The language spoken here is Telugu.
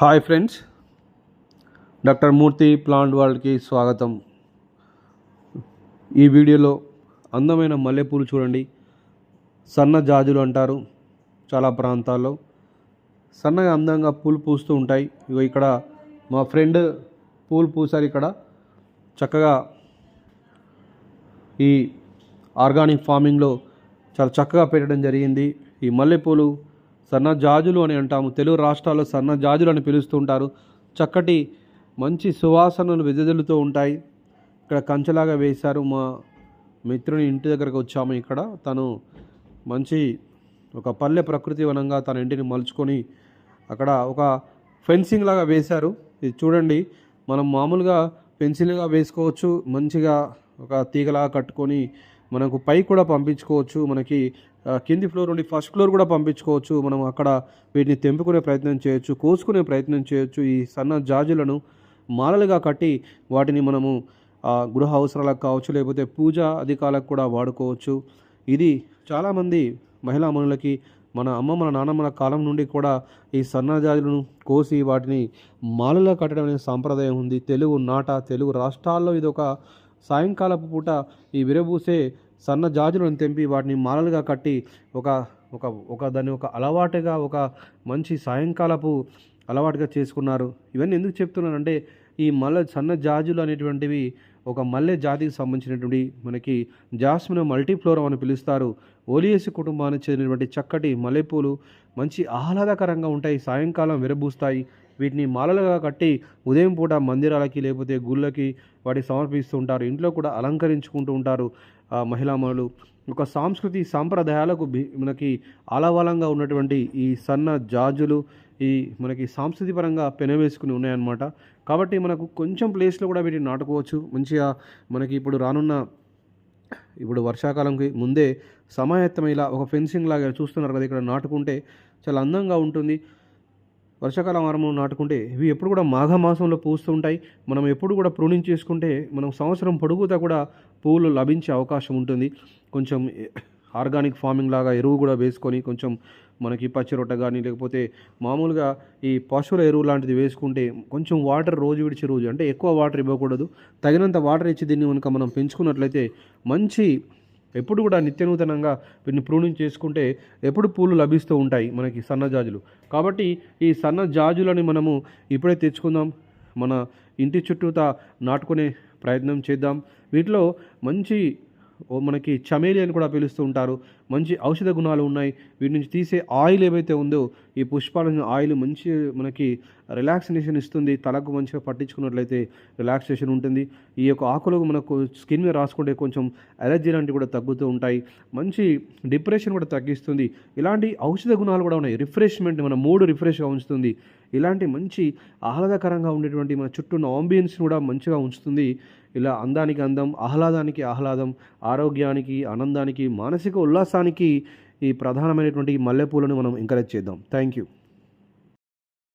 హాయ్ ఫ్రెండ్స్, డాక్టర్ మూర్తి ప్లాంట్ వరల్డ్కి స్వాగతం. ఈ వీడియోలో అందమైన మల్లెపూలు చూడండి. సన్న జాజులు అంటారు చాలా ప్రాంతాల్లో. సన్నగా అందంగా పూలు పూస్తూ ఉంటాయి. ఇగో ఇక్కడ మా ఫ్రెండ్ పూలు పూసారు. ఇక్కడ చక్కగా ఈ ఆర్గానిక్ ఫార్మింగ్లో చాలా చక్కగా పెట్టడం జరిగింది. ఈ మల్లెపూలు సన్న జాజులు అని అంటాము. తెలుగు రాష్ట్రాల్లో సన్న జాజులు అని పిలుస్తుంటారు. చక్కటి మంచి సువాసనలు వెదజల్లుతూ ఉంటాయి. ఇక్కడ కంచెలాగా వేశారు. మా మిత్రుని ఇంటి దగ్గరకు వచ్చాము. ఇక్కడ తను మంచి ఒక పల్లె ప్రకృతి వనంగా తన ఇంటిని మలుచుకొని అక్కడ ఒక ఫెన్సింగ్ లాగా వేశారు. ఇది చూడండి, మనం మామూలుగా ఫెన్సింగ్గా వేసుకోవచ్చు. మంచిగా ఒక తీగలాగా కట్టుకొని మనకు పై కూడా పంపించుకోవచ్చు. మనకి కింది ఫ్లోర్ నుండి ఫస్ట్ ఫ్లోర్ కూడా పంపించుకోవచ్చు. మనం అక్కడ వీటిని తెంపుకునే ప్రయత్నం చేయొచ్చు, కోసుకునే ప్రయత్నం చేయొచ్చు. ఈ సన్న జాజులను మాలలుగా కట్టి వాటిని మనము గృహ అవసరాలకు కావచ్చు, లేకపోతే పూజ అధికాలకు కూడా వాడుకోవచ్చు. ఇది చాలామంది మహిళా మనులకి మన అమ్మమ్మల నాన్నమ్మల కాలం నుండి కూడా ఈ సన్న జాజులను కోసి వాటిని మాలలుగా కట్టడం అనే సాంప్రదాయం ఉంది. తెలుగు రాష్ట్రాల్లో ఇది ఒక సాయంకాలపు పూట ఈ విరబూసే సన్న జాజులను తెంపి వాటిని మాలలుగా కట్టి దాన్ని ఒక అలవాటుగా, ఒక మంచి సాయంకాలపు అలవాటుగా చేసుకున్నారు. ఇవన్నీ ఎందుకు చెప్తున్నానంటే, ఈ సన్న జాజులు అనేటువంటివి ఒక మల్లె జాతికి సంబంధించినటువంటి మనకి జాస్మిన్ మల్టీఫ్లోరం అని పిలుస్తారు. ఓలియేసి కుటుంబానికి చెందినటువంటి చక్కటి మల్లెపూలు మంచి ఆహ్లాదకరంగా ఉంటాయి. సాయంకాలం విరబూస్తాయి. వీటిని మాలలుగా కట్టి ఉదయం పూట మందిరాలకి లేకపోతే గుళ్ళకి వాటికి సమర్పిస్తూ ఉంటారు. ఇంట్లో కూడా అలంకరించుకుంటూ ఉంటారు మహిళామణులు. ఒక సంస్కృతి సాంప్రదాయాలకు మనకి ఆలవాలంగా ఉన్నటువంటి ఈ సన్న జాజులు ఈ మనకి సాంస్కృతిపరంగా పెనవేసుకుని ఉన్నాయన్నమాట. కాబట్టి మనకు కొంచెం ప్లేస్లో కూడా వీటిని నాటుకోవచ్చు. మంచిగా మనకి ఇప్పుడు వర్షాకాలంకి ముందే సమాయత్తమయ్యేలా ఒక ఫెన్సింగ్ లాగా చూస్తున్నారు కదా, ఇక్కడ నాటుకుంటే చాలా అందంగా ఉంటుంది. వర్షాకాలం ఆరంభంలో నాటుకుంటే ఇవి ఎప్పుడు కూడా మాఘమాసంలో పూస్తూ ఉంటాయి. మనం ఎప్పుడు కూడా ప్రూనింగ్ చేసుకుంటే మనం సంవత్సరం పొడుగుతా కూడా పువ్వులు లభించే అవకాశం ఉంటుంది. కొంచెం ఆర్గానిక్ ఫార్మింగ్ లాగా ఎరువు కూడా వేసుకొని కొంచెం మనకి పచ్చి రొట్ట కానీ లేకపోతే మామూలుగా ఈ పశువుల ఎరువు లాంటిది వేసుకుంటే కొంచెం వాటర్ రోజు విడిచి రోజు, అంటే ఎక్కువ వాటర్ ఇవ్వకూడదు, తగినంత వాటర్ ఇచ్చి దీన్ని కనుక మనం పెంచుకున్నట్లయితే మంచి ఎప్పుడు కూడా నిత్యనూతనంగా వీటిని ప్రూనింగ్ చేసుకుంటే ఎప్పుడు పూలు లభిస్తూ ఉంటాయి మనకి సన్నజాజులు. కాబట్టి ఈ సన్న జాజులని మనము ఇప్పుడే తెచ్చుకుందాం, మన ఇంటి చుట్టూతా నాటుకునే ప్రయత్నం చేద్దాం. వీటిలో మంచి మనకి చమేలి అని కూడా పిలుస్తూ ఉంటారు. మంచి ఔషధ గుణాలు ఉన్నాయి. వీటి నుంచి తీసే ఆయిల్ ఏవైతే ఉందో ఈ పుష్పాల ఆయిల్ మంచి మనకి రిలాక్సేషన్ ఇస్తుంది. తలకు మంచిగా పట్టించుకున్నట్లయితే రిలాక్సేషన్ ఉంటుంది. ఈ యొక్క ఆకులు మనకు స్కిన్ మీద రాసుకుంటే కొంచెం అలర్జీ లాంటివి కూడా తగ్గుతూ ఉంటాయి. మంచి డిప్రెషన్ కూడా తగ్గిస్తుంది. ఇలాంటి ఔషధ గుణాలు కూడా ఉన్నాయి. రిఫ్రెష్మెంట్, మన మూడ్ రిఫ్రెష్గా ఉంచుతుంది. ఇలాంటి మంచి ఆహ్లాదకరంగా ఉండేటువంటి మన చుట్టూ ఉన్న ఆంబియన్స్ కూడా మంచిగా ఉంచుతుంది. ఇలా అందానికి అందం, ఆహ్లాదానికి ఆహ్లాదం, ఆరోగ్యానికి ఆనందానికి మానసిక ఉల్లాసానికి ఈ ప్రధానమైనటువంటి మల్లెపూలను మనం ఎంకరేజ్ చేద్దాం. Thank you.